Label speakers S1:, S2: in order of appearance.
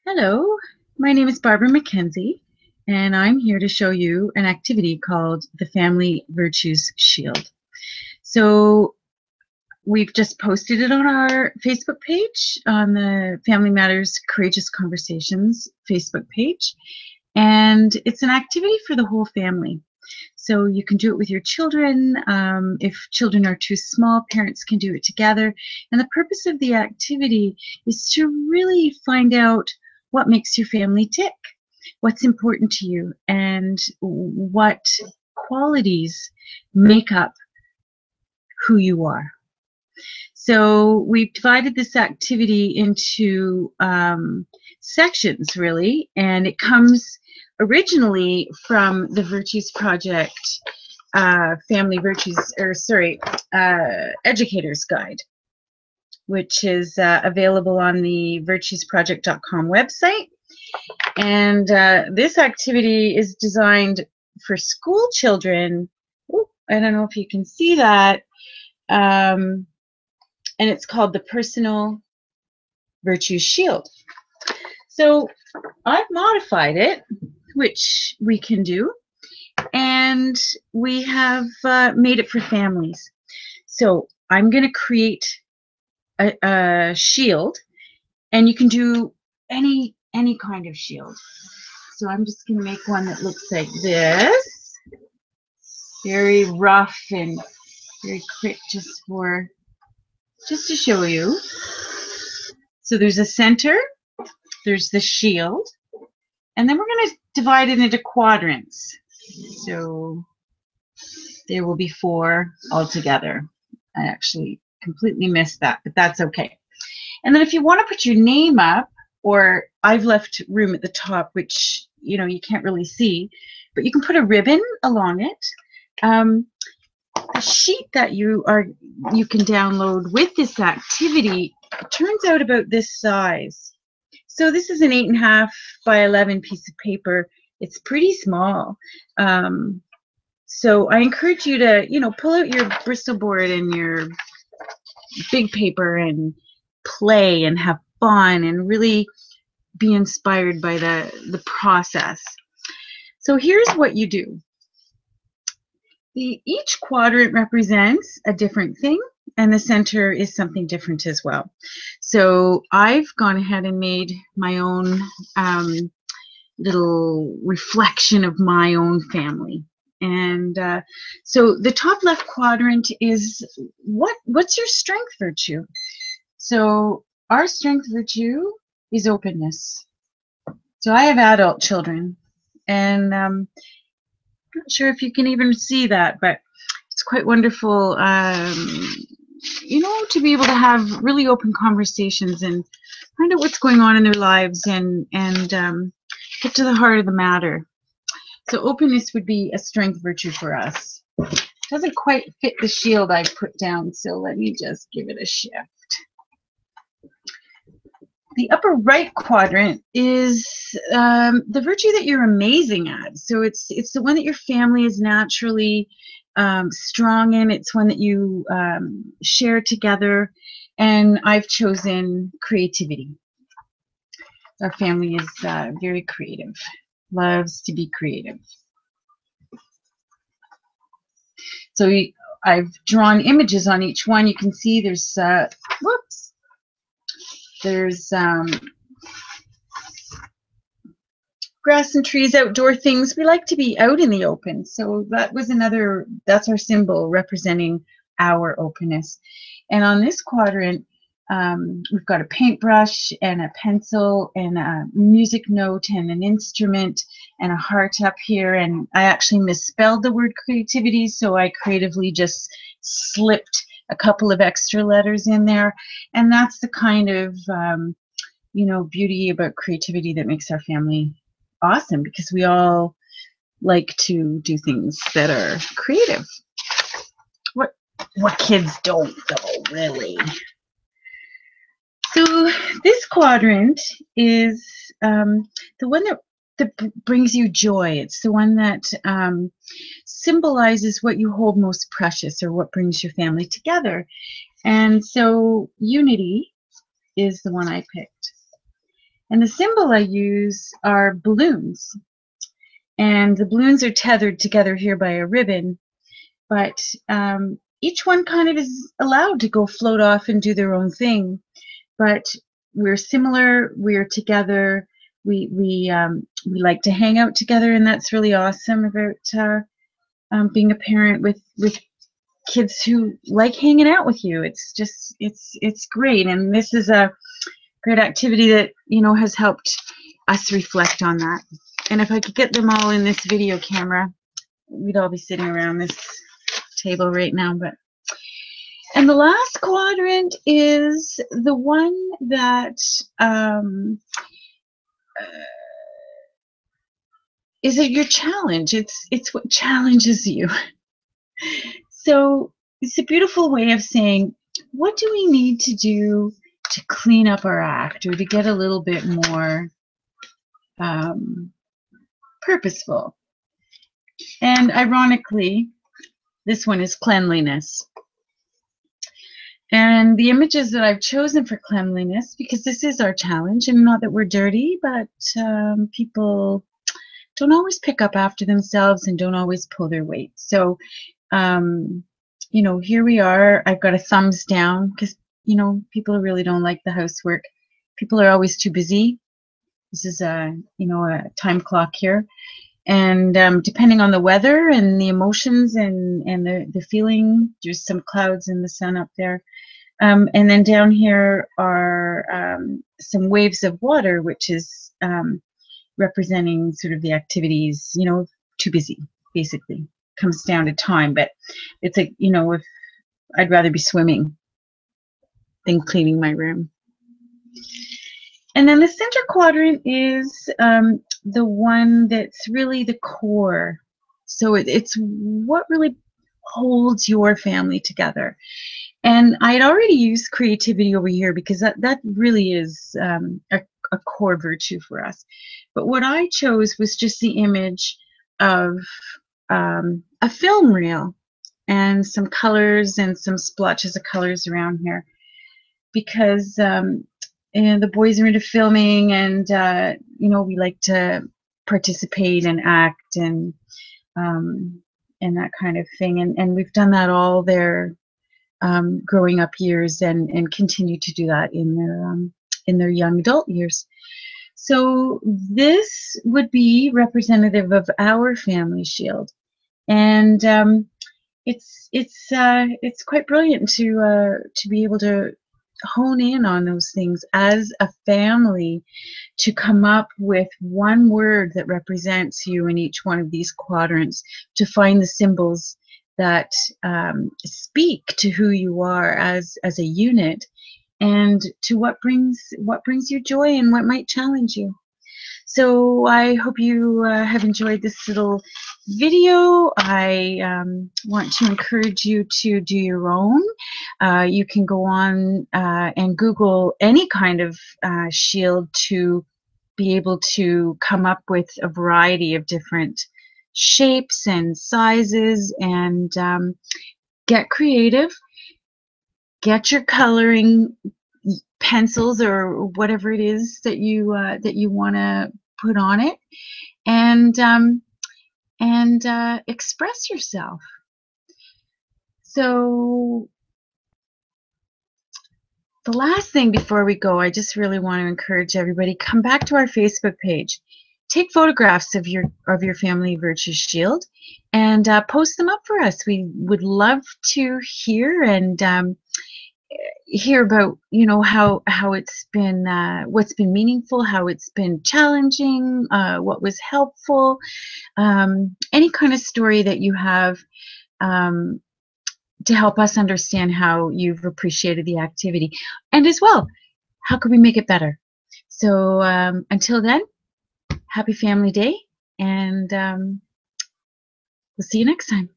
S1: Hello, my name is Barbara McKenzie, and I'm here to show you an activity called the Family Virtues Shield. So we've just posted it on our Facebook page, on the Family Matters Courageous Conversations Facebook page, and it's an activity for the whole family. So you can do it with your children. If children are too small, parents can do it together. And the purpose of the activity is to really find out what makes your family tick, what's important to you, and what qualities make up who you are. So we've divided this activity into sections, really, and it comes originally from the Virtues Project Family Virtues, Educator's Guide, which is available on the virtuesproject.com website. And this activity is designed for school children. Ooh, I don't know if you can see that. And it's called the Personal Virtues Shield. So I've modified it, which we can do, and we have made it for families. So I'm going to create a shield, and you can do any kind of shield. So I'm just going to make one that looks like this, very rough and very quick, just to show you. So there's a center, there's the shield, and then we're going to divide it into quadrants. So there will be 4 altogether. I actually completely missed that, but that's okay. And then if you want to put your name up, or I've left room at the top, which you can't really see, but you can put a ribbon along it. A sheet that you can download with this activity turns out about this size. So this is an 8.5 by 11 piece of paper. It's pretty small. So I encourage you to, pull out your Bristol board and your big paper and play and have fun and really be inspired by the process. So here's what you do. Each quadrant represents a different thing, and the center is something different as well. So I've gone ahead and made my own little reflection of my own family. And so the top left quadrant is what's your strength virtue? So our strength virtue is openness. So I have adult children, and I'm not sure if you can even see that, but it's quite wonderful, to be able to have really open conversations and find out what's going on in their lives and get to the heart of the matter. So openness would be a strength virtue for us. Doesn't quite fit the shield I put down, so let me just give it a shift. The upper right quadrant is the virtue that you're amazing at. So it's the one that your family is naturally strong in. It's one that you share together. And I've chosen creativity. Our family is very creative, loves to be creative. So I've drawn images on each one. You can see there's, there's grass and trees, outdoor things. We like to be out in the open. So that's our symbol representing our openness. And on this quadrant, we've got a paintbrush and a pencil and a music note and an instrument and a heart up here. And I actually misspelled the word creativity, so I creatively just slipped a couple of extra letters in there. And that's the kind of, beauty about creativity that makes our family awesome, because we all like to do things that are creative. What kids don't, though, really. So this quadrant is the one that brings you joy. It's the one that symbolizes what you hold most precious, or what brings your family together. And so unity is the one I picked. And the symbol I use are balloons. And the balloons are tethered together here by a ribbon, but each one kind of is allowed to go float off and do their own thing. But we're similar, we're together, we like to hang out together, and that's really awesome about being a parent with kids who like hanging out with you. It's just it's great, and this is a great activity that has helped us reflect on that. And if I could get them all in this video camera, we'd all be sitting around this table right now. And the last quadrant is the one that is your challenge. It's what challenges you. So it's a beautiful way of saying, what do we need to do to clean up our act, or to get a little bit more purposeful? And ironically, this one is cleanliness. And the images that I've chosen for cleanliness, because this is our challenge, and not that we're dirty, but people don't always pick up after themselves and don't always pull their weight. So, here we are. I've got a thumbs down because, people really don't like the housework. People are always too busy. This is a time clock here. And depending on the weather and the emotions and the feeling, there's some clouds and the sun up there. And then down here are some waves of water, which is representing sort of the activities, too busy, basically. Comes down to time, but it's if I'd rather be swimming than cleaning my room. And then the center quadrant is the one that's really the core. So it's what really holds your family together. And I'd already used creativity over here because that really is a core virtue for us. But what I chose was just the image of a film reel and some colors and some splotches of colors around here, because and the boys are into filming, and we like to participate and act and that kind of thing, and we've done that all their growing up years, and continue to do that in their young adult years. So this would be representative of our family shield, and it's quite brilliant to be able to hone in on those things as a family, to come up with one word that represents you in each one of these quadrants, to find the symbols that speak to who you are as a unit, and to what brings you joy and what might challenge you. So I hope you have enjoyed this little video. I want to encourage you to do your own. You can go on and Google any kind of shield to be able to come up with a variety of different shapes and sizes, and get creative. Get your coloring pencils or whatever it is that you want to put on it, and express yourself. So the last thing before we go, I just really want to encourage everybody, come back to our Facebook page. Take photographs of your family virtue shield and post them up for us. We would love to hear and hear about how it's been, what's been meaningful, how it's been challenging, what was helpful, any kind of story that you have to help us understand how you've appreciated the activity, and as well, how can we make it better. So until then, happy Family Day, and we'll see you next time.